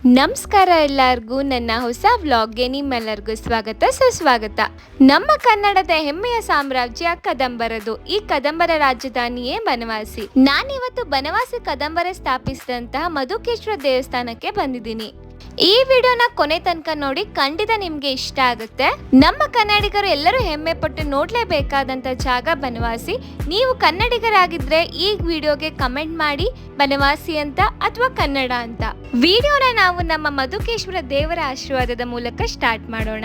ನಮಸ್ಕಾರ ಎಲ್ಲರಿಗೂ ನನ್ನ ಹೊಸ ವ್ಲಾಗ್ಗೆ ನಿಮ್ಮೆಲ್ಲರಿಗೂ ಸ್ವಾಗತ ಸುಸ್ವಾಗತ. ನಮ್ಮ ಕನ್ನಡದ ಹೆಮ್ಮೆಯ ಸಾಮ್ರಾಜ್ಯ ಕದಂಬರದು. ಈ ಕದಂಬರ ರಾಜಧಾನಿಯೇ ಬನವಾಸಿ. ನಾನಿವತ್ತು ಬನವಾಸಿ ಕದಂಬರ ಸ್ಥಾಪಿಸಿದಂತಹ ಮಧುಕೇಶ್ವರ ದೇವಸ್ಥಾನಕ್ಕೆ ಬಂದಿದ್ದೀನಿ. ಈ ವಿಡಿಯೋನ ಕೊನೆ ತನಕ ನೋಡಿ, ಖಂಡಿತ ನಿಮ್ಗೆ ಇಷ್ಟ ಆಗುತ್ತೆ. ನಮ್ಮ ಕನ್ನಡಿಗರು ಎಲ್ಲರೂ ಹೆಮ್ಮೆ ಪಟ್ಟು ನೋಡ್ಲೇಬೇಕಾದಂತ ಜಾಗ ಬನವಾಸಿ. ನೀವು ಕನ್ನಡಿಗರಾಗಿದ್ರೆ ಈ ವಿಡಿಯೋಗೆ ಕಮೆಂಟ್ ಮಾಡಿ ಬನವಾಸಿ ಅಂತ ಅಥವಾ ಕನ್ನಡ ಅಂತ. ವಿಡಿಯೋನ ನಾವು ನಮ್ಮ ಮಧುಕೇಶ್ವರ ದೇವರ ಆಶೀರ್ವಾದದ ಮೂಲಕ ಸ್ಟಾರ್ಟ್ ಮಾಡೋಣ.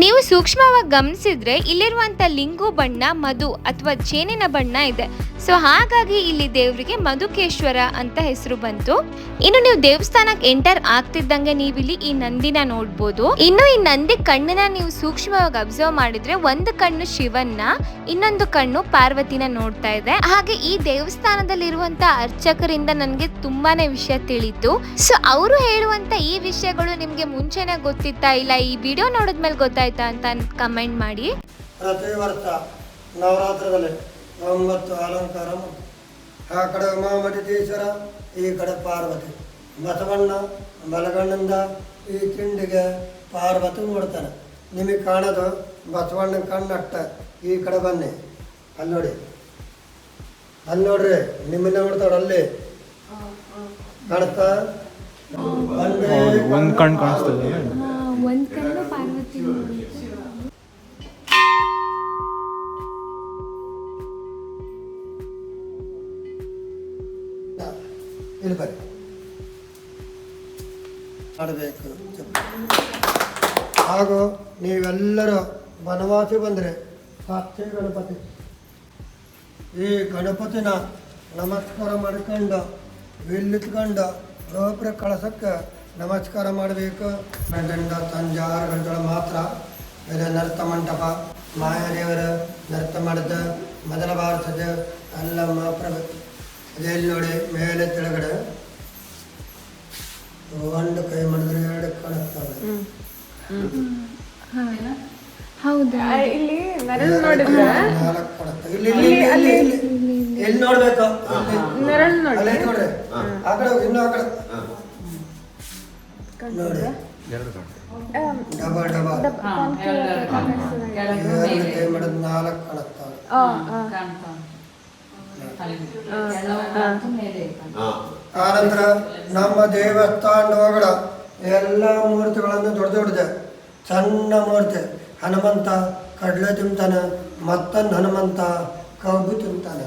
ನೀವು ಸೂಕ್ಷ್ಮವಾಗಿ ಗಮನಿಸಿದ್ರೆ ಇಲ್ಲಿರುವಂತ ಲಿಂಗು ಬಣ್ಣ ಮಧು ಅಥವಾ ಜೇನಿನ ಬಣ್ಣ ಇದೆ. ಸೊ ಹಾಗಾಗಿ ಇಲ್ಲಿ ದೇವರಿಗೆ ಮಧುಕೇಶ್ವರ ಅಂತ ಹೆಸರು ಬಂತು. ಇನ್ನು ನೀವು ದೇವಸ್ಥಾನಕ್ಕೆ ಎಂಟರ್ ಆಗ್ತಿದ್ದಂಗೆ ನೀವಿಲ್ಲಿ ಈ ನಂದಿನ ನೋಡ್ಬೋದು. ಇನ್ನು ಈ ನಂದಿ ಕಣ್ಣನ್ನ ನೀವು ಸೂಕ್ಷ್ಮವಾಗಿ ಅಬ್ಸರ್ವ್ ಮಾಡಿದ್ರೆ ಒಂದು ಕಣ್ಣು ಶಿವನ್ನ, ಇನ್ನೊಂದು ಕಣ್ಣು ಪಾರ್ವತಿನ ನೋಡ್ತಾ ಇದೆ. ಹಾಗೆ ಈ ದೇವಸ್ಥಾನದಲ್ಲಿರುವಂತ ಅರ್ಚಕರಿಂದ ನನಗೆ ತುಂಬಾನೇ ವಿಷಯ ತಿಳಿತು. ಸೊ ಅವರು ಹೇಳುವಂತ ಈ ವಿಷಯಗಳು ನಿಮ್ಗೆ ಮುಂಚೆನೆ ಗೊತ್ತಿತ್ತಾ, ಇಲ್ಲ ಈ ವಿಡಿಯೋ ನೋಡಿದ್ಮೇಲೆ ಗೊತ್ತಾಯ್ತಾ ಅಂತ ಕಮೆಂಟ್ ಮಾಡಿ. ಪ್ರತಿ ವರ್ಷ ನವರಾತ್ರದಲ್ಲಿ 9 ಅಲಂಕಾರ, ಆ ಕಡೆ ಉಮಾಮಠೇಶ್ವರ, ಈ ಕಡೆ ಪಾರ್ವತಿ. ಬಸವಣ್ಣ ಬಲಗಣ್ಣಿಂದ ಈ ತಿಂಡಿಗೆ ಪಾರ್ವತಿ ನೋಡ್ತಾನೆ. ನಿಮಗೆ ಕಾಣೋದು ಬಸವಣ್ಣ ಕಣ್ಣಟ್ಟ. ಈ ಕಡೆ ಬನ್ನಿ, ಅಲ್ಲಿ ನೋಡಿ, ಅಲ್ಲಿ ನೋಡ್ರಿ, ನಿಮ್ಮನ್ನ ನೋಡ್ತಾವ್ರ, ಅಲ್ಲಿ ಕಾಣುತ್ತಾ? ಒಂದು ಕಣ್ಣು ಕಾಣಿಸ್ತದೆ. ಒಂದ್ ಕಣ್ಣು ಪಾರ್ವತಿ. ಇಲ್ಲಿ ಬರ್ರಿ, ಮಾಡಬೇಕು. ಹಾಗೂ ನೀವೆಲ್ಲರೂ ಬನವಾಸಿ ಬಂದರೆ ಸಾಕ್ಷಿ ಗಣಪತಿ, ಈ ಗಣಪತಿನ ನಮಸ್ಕಾರ ಮಾಡ್ಕೊಂಡು ವಿಲ್ಲಿತ್ಕೊಂಡು ಗೋಪುರ ಕಳಸಕ್ಕೆ ನಮಸ್ಕಾರ ಮಾಡಬೇಕು. 2 ಸಂಜೆ 6 ಗಂಟೆಗಳ ಮಾತ್ರ ಮೇಲೆ ನೃತ್ಯ ಮಂಟಪ, ಮಾಯಾದೇವರು ನೃತ್ಯ ಮಾಡಿದ ಮೊದಲ ಭಾರತದ ಎಲ್ಲ ಮಹಾಪ್ರಭು. ಅದೇಲಿ ನೋಡಿ, ಮೇಲೆ ಕೆಳಗಡೆ ಒಂದು ಕೈ ಮಾಡಿದ್ರೆ 2 ಕಾಣಿಸ್ತವೆ. ಹೌದಾ? ಇಲ್ಲಿ ನೆರಳು ನೋಡಿದ್ರೆ 4 ಕಾಣುತ್ತೆ. ಇಲ್ಲಿ ನೋಡ್ಬೇಕು, ನೆರಳು ನೋಡಿ. ಅಲ್ಲೇ ನೋಡ್ರಿ, ಆ ಕಡೆ ಹೋಗಿ, ಇನ್ನೂ ಆ ಕಡೆ ನೋಡಿ, ಡಬ ಡಬ ಎರಡು ಕೈ ಮಾಡಿದ್ 4 ಕಾಣುತ್ತವೆ. ಆನಂತರ ನಮ್ಮ ದೇವಸ್ಥಾನ ಒಳಗಡೆ ಎಲ್ಲ ಮೂರ್ತಿಗಳನ್ನು ದೊಡ್ಡದಿದೆ. ಸಣ್ಣ ಮೂರ್ತಿ ಹನುಮಂತ ಕಡಲೆ ತಿಂತಾನೆ, ಮತ್ತೊಂದು ಹನುಮಂತ ಕಬ್ಬು ತಿಂತಾನೆ.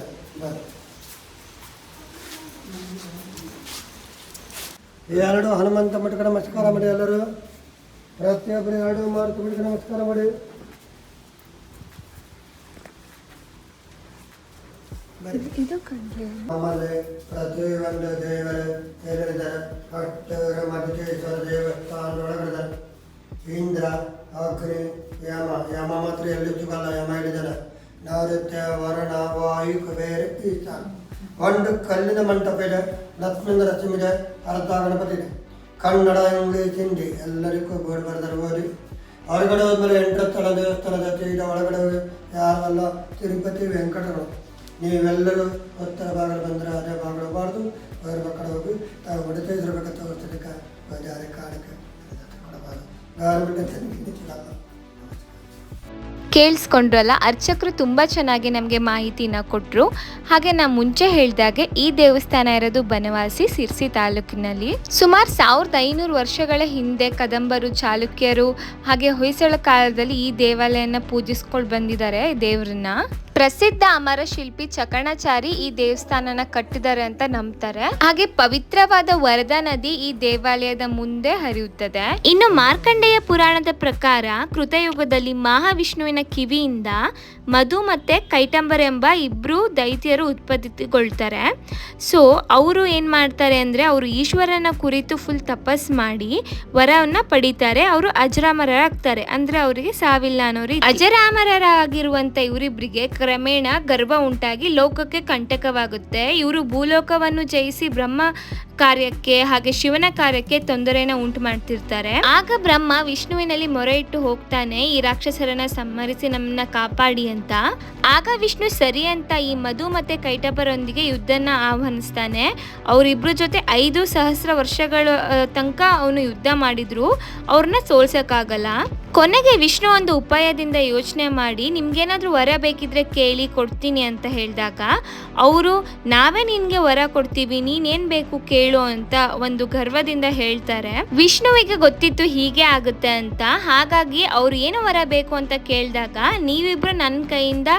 ಎರಡು ಹನುಮಂತ ಮಠಕ್ಕೆ ನಮಸ್ಕಾರ ಮಾಡಿ. ಎಲ್ಲರೂ ಪ್ರತಿಯೊಬ್ಬರು 2 ಮೂರ್ತಿ ಮಠಕ್ಕೆ ನಮಸ್ಕಾರ ಮಾಡಿ. ಆಮೇಲೆ ಪ್ರತಿಯೊಂದು ದೇವರು ಹೇಳಿದ್ದಾರೆ. ಕಟ್ಟೂರು ಮಧುಕೇಶ್ವರ ದೇವಸ್ಥಾನ ಒಳಗಡೆ ಇಂದ್ರ, ಅಗ್ನಿ, ಯಮ ಮಾತ್ರ ಎಲ್ಲಿ ಸಿಗಲ್ಲ. ಯಮ ಹೇಳಿದ್ದಾನೆ ನೈಋತ್ಯ, ವರುಣ, ವಾಯು, ಕುಬೇರ, ಈಶಾನ. ಒಂದು ಕಲ್ಲಿನ ಮಂಟಪ ಇದೆ, ಲಕ್ಷ್ಮೀಂದ್ರ ರಚಮಿದೆ, ಅರ್ಧ ಗಣಪತಿ ಇದೆ. ಕನ್ನಡ, ಇಂಗ್ಲೀಷ್, ಹಿಂದಿ ಎಲ್ಲರಿಗೂ ಬೋರ್ಡ್ ಬರ್ತಾರೆ. ಓದಿ ಹೊರಗಡೆ ಹೋದ್ಮೇಲೆ 8 ಸ್ಥಳ ದೇವಸ್ಥಾನ ಜೊತೆ ಒಳಗಡೆ ಹೋಗಿ ಯಾರೆಲ್ಲ ತಿರುಪತಿ, ವೆಂಕಟರಮಣ. ನೀವೆಲ್ಲರೂ ಉತ್ತರ ಭಾಗದಲ್ಲಿ ಬಂದರೆ ಅದೇ ಭಾಗ ಹೋಗಬಾರ್ದು. ಬೇರೆ ಕಡೆ ಹೋಗಿ ತಾವು ಹೊಡಿತಾ ಇದ್ರಬೇಕು, ತೋರಿಸಲಿಕ್ಕೆ ಬಜಾರಿ ಕಾಡಕ್ಕೆ ಕೊಡಬಾರ್ದು. ಗೌರ್ಮೆಂಟ್ ಕೇಳಿಸ್ಕೊಂಡ್ರಲ್ಲ, ಅರ್ಚಕರು ತುಂಬ ಚೆನ್ನಾಗಿ ನಮಗೆ ಮಾಹಿತಿನ ಕೊಟ್ಟರು. ಹಾಗೆ ನಾ ಮುಂಚೆ ಹೇಳಿದಾಗೆ ಈ ದೇವಸ್ಥಾನ ಇರೋದು ಬನವಾಸಿ ಸಿರ್ಸಿ ತಾಲೂಕಿನಲ್ಲಿ. ಸುಮಾರು 1500 ವರ್ಷಗಳ ಹಿಂದೆ ಕದಂಬರು, ಚಾಲುಕ್ಯರು ಹಾಗೆ ಹೊಯ್ಸಳ ಕಾಲದಲ್ಲಿ ಈ ದೇವಾಲಯನ ಪೂಜಿಸ್ಕೊಂಡು ಬಂದಿದ್ದಾರೆ. ದೇವ್ರನ್ನ ಪ್ರಸಿದ್ಧ ಅಮರ ಶಿಲ್ಪಿ ಚಕಣಾಚಾರಿ ಈ ದೇವಸ್ಥಾನನ ಕಟ್ಟಿದ್ದಾರೆ ಅಂತ ನಂಬ್ತಾರೆ. ಹಾಗೆ ಪವಿತ್ರವಾದ ವರದಾ ನದಿ ಈ ದೇವಾಲಯದ ಮುಂದೆ ಹರಿಯುತ್ತದೆ. ಇನ್ನು ಮಾರ್ಕಂಡೇಯ ಪುರಾಣದ ಪ್ರಕಾರ ಕೃತಯುಗದಲ್ಲಿ ಮಹಾವಿಷ್ಣುವಿನ ಕಿವಿಯಿಂದ ಮಧು ಮತ್ತೆ ಕೈಟಂಬರ ಎಂಬ 2 ದೈತ್ಯರು ಉತ್ಪತ್ತಿಗೊಳ್ತಾರೆ. ಸೊ ಅವರು ಏನು ಮಾಡ್ತಾರೆ ಅಂದರೆ, ಅವರು ಈಶ್ವರನ ಕುರಿತು ಫುಲ್ ತಪಸ್ ಮಾಡಿ ವರವನ್ನ ಪಡಿತಾರೆ. ಅವರು ಅಜರಾಮರರಾಗ್ತಾರೆ, ಅಂದರೆ ಅವರಿಗೆ ಸಾವಿಲ್ಲ ಅನ್ನೋರು. ಅಜರಾಮರರಾಗಿರುವಂಥ ಇವರಿಬ್ಬರಿಗೆ ಕ್ರಮೇಣ ಗರ್ವ ಉಂಟಾಗಿ ಲೋಕಕ್ಕೆ ಕಂಟಕವಾಗುತ್ತೆ. ಇವರು ಭೂಲೋಕವನ್ನು ಜಯಿಸಿ ಬ್ರಹ್ಮ ಕಾರ್ಯಕ್ಕೆ ಹಾಗೆ ಶಿವನ ಕಾರ್ಯಕ್ಕೆ ತೊಂದರೆನ ಉಂಟು ಮಾಡ್ತಿರ್ತಾರೆ. ಆಗ ಬ್ರಹ್ಮ ವಿಷ್ಣುವಿನಲ್ಲಿ ಮೊರೆ ಇಟ್ಟು ಹೋಗ್ತಾನೆ, ಈ ರಾಕ್ಷಸರನ್ನ ಸಂಹರಿಸಿ ನಮ್ಮನ್ನ ಕಾಪಾಡಿ ಅಂತ. ಆಗ ವಿಷ್ಣು ಸರಿ ಅಂತ ಈ ಮಧು ಮತ್ತೆ ಕೈಟಭರೊಂದಿಗೆ ಯುದ್ಧನ ಆಹ್ವಾನಿಸ್ತಾನೆ. ಅವರಿಬ್ರು ಜೊತೆ 5 ಸಹಸ್ರ ವರ್ಷಗಳ ತನಕ ಅವನು ಯುದ್ಧ ಮಾಡಿದ್ರು, ಅವ್ರನ್ನ ಸೋಲ್ಸಕ್ಕಾಗಲ್ಲ. ಕೊನೆಗೆ ವಿಷ್ಣು ಒಂದು ಉಪಾಯದಿಂದ ಯೋಚನೆ ಮಾಡಿ ನಿಮ್ಗೇನಾದ್ರೂ ವರ ಬೇಕಿದ್ರೆ ಕೇಳಿ ಕೊಡ್ತೀನಿ ಅಂತ ಹೇಳಿದಾಗ ಅವರು ನಾವೇ ನಿನ್ಗೆ ವರ ಕೊಡ್ತೀವಿ, ನೀನೇನ್ ಬೇಕು ಕೇಳು ಅಂತ ಒಂದು ಗರ್ವದಿಂದ ಹೇಳ್ತಾರೆ. ವಿಷ್ಣುವಿಗೆ ಗೊತ್ತಿತ್ತು ಹೀಗೆ ಆಗುತ್ತೆ ಅಂತ. ಹಾಗಾಗಿ ಅವ್ರು ಏನು ವರ ಬೇಕು ಅಂತ ಕೇಳಿದಾಗ ನೀವಿಬ್ರು ನನ್ನ ಕೈಯಿಂದ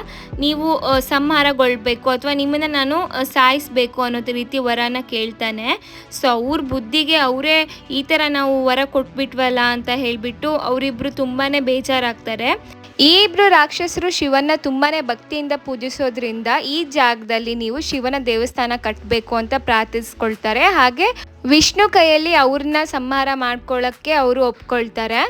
ನೀವು ಸಂಹಾರಗೊಳ್ಬೇಕು ಅಥವಾ ನಿಮ್ಮನ್ನ ನಾನು ಸಾಯಿಸ್ಬೇಕು ಅನ್ನೋ ರೀತಿ ವರನ ಕೇಳ್ತಾನೆ. ಸೊ ಅವ್ರ ಬುದ್ಧಿಗೆ ಅವರೇ ಈ ಥರ ನಾವು ವರ ಕೊಟ್ಬಿಟ್ವಲ್ಲ ಅಂತ ಹೇಳ್ಬಿಟ್ಟು ಅವರಿಬ್ರು ತುಂಬಾನೇ ಬೇಜಾರಾಗ್ತಾರೆ. ಈ ಇಬ್ರು ರಾಕ್ಷಸರು ಶಿವನ ತುಂಬಾನೇ ಭಕ್ತಿಯಿಂದ ಪೂಜಿಸೋದ್ರಿಂದ ಈ ಜಾಗದಲ್ಲಿ ನೀವು ಶಿವನ ದೇವಸ್ಥಾನ ಕಟ್ಟಬೇಕು ಅಂತ ಪ್ರಾರ್ಥಿಸ್ಕೊಳ್ತಾರೆ. ಹಾಗೆ ವಿಷ್ಣು ಕೈಯಲ್ಲಿ ಅವ್ರನ್ನ ಸಂಹಾರ ಮಾಡ್ಕೊಳ್ಳೋಕ್ಕೆ ಅವರು ಒಪ್ಕೊಳ್ತಾರೆ.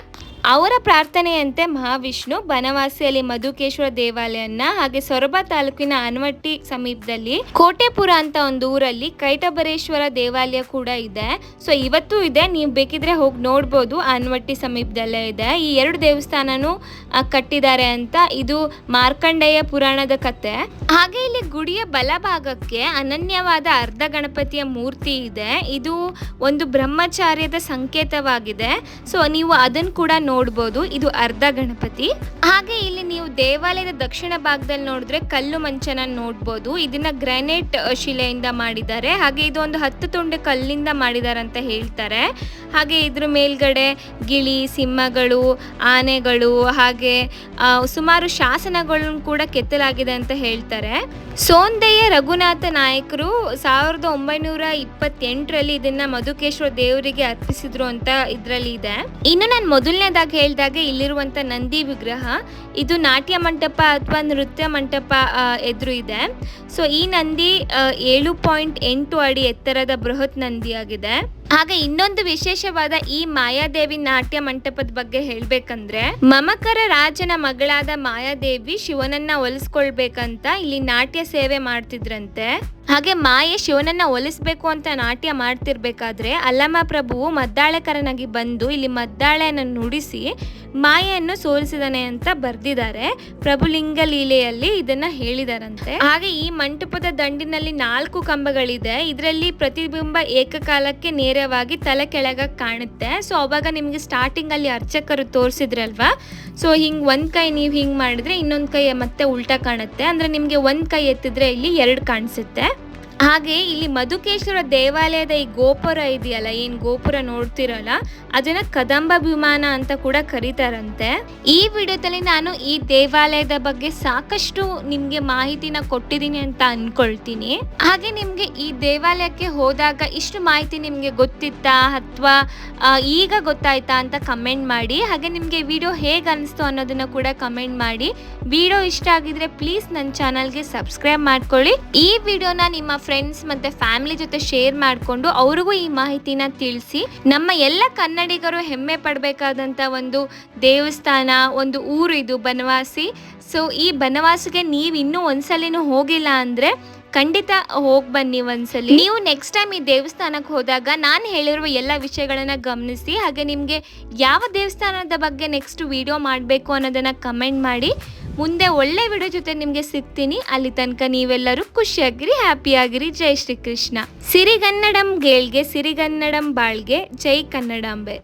ಅವರ ಪ್ರಾರ್ಥನೆಯಂತೆ ಮಹಾವಿಷ್ಣು ಬನವಾಸಿಯಲ್ಲಿ ಮಧುಕೇಶ್ವರ ದೇವಾಲಯನ ಹಾಗೆ ಸೊರಬ ತಾಲೂಕಿನ ಆನವಟ್ಟಿ ಸಮೀಪದಲ್ಲಿ ಕೋಟೆಪುರ ಅಂತ ಒಂದು ಊರಲ್ಲಿ ಕೈಟಭರೇಶ್ವರ ದೇವಾಲಯ ಕೂಡ ಇದೆ. ಸೊ ಇವತ್ತು ಇದೆ, ನೀವು ಬೇಕಿದ್ರೆ ಹೋಗಿ ನೋಡ್ಬೋದು. ಆನವಟ್ಟಿ ಸಮೀಪದಲ್ಲೇ ಇದೆ. ಈ 2 ದೇವಸ್ಥಾನನೂ ಕಟ್ಟಿದ್ದಾರೆ ಅಂತ ಇದು ಮಾರ್ಕಂಡೇಯ ಪುರಾಣದ ಕತೆ. ಹಾಗೆ ಇಲ್ಲಿ ಗುಡಿಯ ಬಲಭಾಗಕ್ಕೆ ಅನನ್ಯವಾದ ಅರ್ಧ ಗಣಪತಿಯ ಮೂರ್ತಿ ಇದೆ. ಇದು ಒಂದು ಬ್ರಹ್ಮಚಾರ್ಯದ ಸಂಕೇತವಾಗಿದೆ. ಸೊ ನೀವು ಅದನ್ನು ಕೂಡ ನೋಡ್ಬೋದು. ಇದು ಅರ್ಧ ಗಣಪತಿ. ಹಾಗೆ ಇಲ್ಲಿ ನೀವು ದೇವಾಲಯದ ದಕ್ಷಿಣ ಭಾಗದಲ್ಲಿ ನೋಡಿದ್ರೆ ಕಲ್ಲು ಮಂಚನ ನೋಡ್ಬೋದು. ಇದನ್ನ ಗ್ರಾನೈಟ್ ಶಿಲೆಯಿಂದ ಮಾಡಿದ್ದಾರೆ. ಹಾಗೆ ಇದು ಒಂದು 10 ತುಂಡು ಕಲ್ಲಿಂದ ಮಾಡಿದ್ದಾರೆ ಅಂತ ಹೇಳ್ತಾರೆ. ಹಾಗೆ ಇದ್ರ ಮೇಲ್ಗಡೆ ಗಿಳಿ, ಸಿಂಹಗಳು, ಆನೆಗಳು ಹಾಗೆ ಸುಮಾರು ಶಾಸನಗಳನ್ನು ಕೂಡ ಕೆತ್ತಲಾಗಿದೆ ಅಂತ ಹೇಳ್ತಾರೆ. ಸೋಂದೆಯ ರಘುನಾಥ ನಾಯಕರು 1928ರಲ್ಲಿ ಇದನ್ನ ಮಧುಕೇಶ್ವರ ದೇವರಿಗೆ ಅರ್ಪಿಸಿದ್ರು ಅಂತ ಇದ್ರಲ್ಲಿ ಇದೆ. ಇನ್ನು ನಾನು ಮೊದಲನೇದಾಗಿ ಹೇಳಿದಾಗ ಇಲ್ಲಿರುವಂತ ನಂದಿ ವಿಗ್ರಹ ಇದು ನಾಟ್ಯ ಮಂಟಪ ಅಥವಾ ನೃತ್ಯ ಮಂಟಪ ಎದುರು ಇದೆ. ಸೊ ಈ ನಂದಿ 7.8 ಅಡಿ ಎತ್ತರದ ಬೃಹತ್ ನಂದಿಯಾಗಿದೆ. ಹಾಗೆ ಇನ್ನೊಂದು ವಿಶೇಷವಾದ ಈ ಮಾಯಾದೇವಿ ನಾಟ್ಯ ಮಂಟಪದ ಬಗ್ಗೆ ಹೇಳ್ಬೇಕಂದ್ರೆ ಮಮಕರ ರಾಜನ ಮಗಳಾದ ಮಾಯಾದೇವಿ ಶಿವನನ್ನ ಒಲಿಸ್ಕೊಳ್ಬೇಕಂತ ಇಲ್ಲಿ ನಾಟ್ಯ ಸೇವೆ ಮಾಡ್ತಿದ್ರಂತೆ. ಹಾಗೆ ಮಾಯೆ ಶಿವನನ್ನ ಒಲಿಸ್ಬೇಕು ಅಂತ ನಾಟ್ಯ ಮಾಡ್ತಿರ್ಬೇಕಾದ್ರೆ ಅಲ್ಲಮ ಪ್ರಭುವು ಮದ್ದಾಳೆಕರನಾಗಿ ಬಂದು ಇಲ್ಲಿ ಮದ್ದಾಳೆಯನ್ನು ನುಡಿಸಿ ಮಾಯೆಯನ್ನು ಸೋಲಿಸಿದಾನೆ ಅಂತ ಬರ್ದಿದ್ದಾರೆ. ಪ್ರಭುಲಿಂಗ ಲೀಲೆಯಲ್ಲಿ ಇದನ್ನ ಹೇಳಿದಾರಂತೆ. ಹಾಗೆ ಈ ಮಂಟಪದ ದಂಡಿನಲ್ಲಿ 4 ಕಂಬಗಳಿದೆ. ಇದರಲ್ಲಿ ಪ್ರತಿಬಿಂಬ ಏಕಕಾಲಕ್ಕೆ ನೇರವಾಗಿ ತಲೆ ಕೆಳಗ ಕಾಣುತ್ತೆ. ಸೊ ಅವಾಗ ನಿಮ್ಗೆ ಸ್ಟಾರ್ಟಿಂಗ್ ಅಲ್ಲಿ ಅರ್ಚಕರು ತೋರಿಸಿದ್ರಲ್ವಾ, ಸೊ ಹಿಂಗ್ ಒಂದ್ ಕೈ ನೀವು ಹಿಂಗ್ ಮಾಡಿದ್ರೆ ಇನ್ನೊಂದ್ ಕೈ ಮತ್ತೆ ಉಲ್ಟಾ ಕಾಣುತ್ತೆ. ಅಂದ್ರೆ ನಿಮ್ಗೆ ಒಂದ್ ಕೈ ಎತ್ತಿದ್ರೆ ಇಲ್ಲಿ 2 ಕಾಣಿಸುತ್ತೆ. ಹಾಗೆ ಇಲ್ಲಿ ಮಧುಕೇಶ್ವರ ದೇವಾಲಯದ ಈ ಗೋಪುರ ಇದೆಯಲ್ಲ, ಏನ್ ಗೋಪುರ ನೋಡ್ತಿರಲ್ಲ, ಅದನ್ನ ಕದಂಬ ವಿಮಾನ ಅಂತ ಕೂಡ ಕರೀತಾರಂತೆ. ಈ ವಿಡಿಯೋದಲ್ಲಿ ನಾನು ಈ ದೇವಾಲಯದ ಬಗ್ಗೆ ಸಾಕಷ್ಟು ನಿಮ್ಗೆ ಮಾಹಿತಿನ ಕೊಟ್ಟಿದ್ದೀನಿ ಅಂತ ಅನ್ಕೊಳ್ತೀನಿ. ಹಾಗೆ ನಿಮ್ಗೆ ಈ ದೇವಾಲಯಕ್ಕೆ ಹೋದಾಗ ಇಷ್ಟು ಮಾಹಿತಿ ನಿಮ್ಗೆ ಗೊತ್ತಿತ್ತಾ ಅಥವಾ ಈಗ ಗೊತ್ತಾಯ್ತಾ ಅಂತ ಕಮೆಂಟ್ ಮಾಡಿ. ಹಾಗೆ ನಿಮ್ಗೆ ವಿಡಿಯೋ ಹೇಗೆ ಅನಿಸ್ತು ಅನ್ನೋದನ್ನ ಕೂಡ ಕಮೆಂಟ್ ಮಾಡಿ. ವಿಡಿಯೋ ಇಷ್ಟ ಆಗಿದ್ರೆ ಪ್ಲೀಸ್ ನನ್ನ ಚಾನಲ್ಗೆ ಸಬ್ಸ್ಕ್ರೈಬ್ ಮಾಡ್ಕೊಳ್ಳಿ. ಈ ವಿಡಿಯೋನ ನಿಮ್ಮ ಫ್ರೆಂಡ್ಸ್ ಮತ್ತೆ ಫ್ಯಾಮಿಲಿ ಜೊತೆ ಶೇರ್ ಮಾಡಿಕೊಂಡು ಅವ್ರಿಗೂ ಈ ಮಾಹಿತಿನ ತಿಳಿಸಿ. ನಮ್ಮ ಎಲ್ಲ ಕನ್ನಡಿಗರು ಹೆಮ್ಮೆ ಪಡಬೇಕಾದಂಥ ಒಂದು ದೇವಸ್ಥಾನ, ಒಂದು ಊರು ಇದು ಬನವಾಸಿ. ಸೊ ಈ ಬನವಾಸಿಗೆ ನೀವು ಇನ್ನೂ ಒಂದ್ಸಲಿನೂ ಹೋಗಿಲ್ಲ ಅಂದರೆ ಖಂಡಿತ ಹೋಗಿ ಬನ್ನಿ ಒಂದ್ಸಲಿ. ನೀವು ನೆಕ್ಸ್ಟ್ ಟೈಮ್ ಈ ದೇವಸ್ಥಾನಕ್ಕೆ ಹೋದಾಗ ನಾನು ಹೇಳಿರುವ ಎಲ್ಲ ವಿಷಯಗಳನ್ನ ಗಮನಿಸಿ. ಹಾಗೆ ನಿಮಗೆ ಯಾವ ದೇವಸ್ಥಾನದ ಬಗ್ಗೆ ನೆಕ್ಸ್ಟ್ ವಿಡಿಯೋ ಮಾಡಬೇಕು ಅನ್ನೋದನ್ನ ಕಮೆಂಟ್ ಮಾಡಿ. ಮುಂದೆ ಒಳ್ಳೆ ವಿಡಿಯೋ ಜೊತೆ ನಿಮಗೆ ಸಿಗ್ತೀನಿ. ಅಲ್ಲಿ ತನಕ ನೀವೆಲ್ಲರೂ ಖುಷಿಯಾಗಿರಿ, ಹ್ಯಾಪಿಯಾಗಿರಿ. ಜೈ ಶ್ರೀ ಕೃಷ್ಣ. ಸಿರಿಗನ್ನಡಂ ಗೇಳ್ಗೆ, ಸಿರಿಗನ್ನಡಂ ಬಾಳ್ಗೆ. ಜೈ ಕನ್ನಡಾಂಬೆ.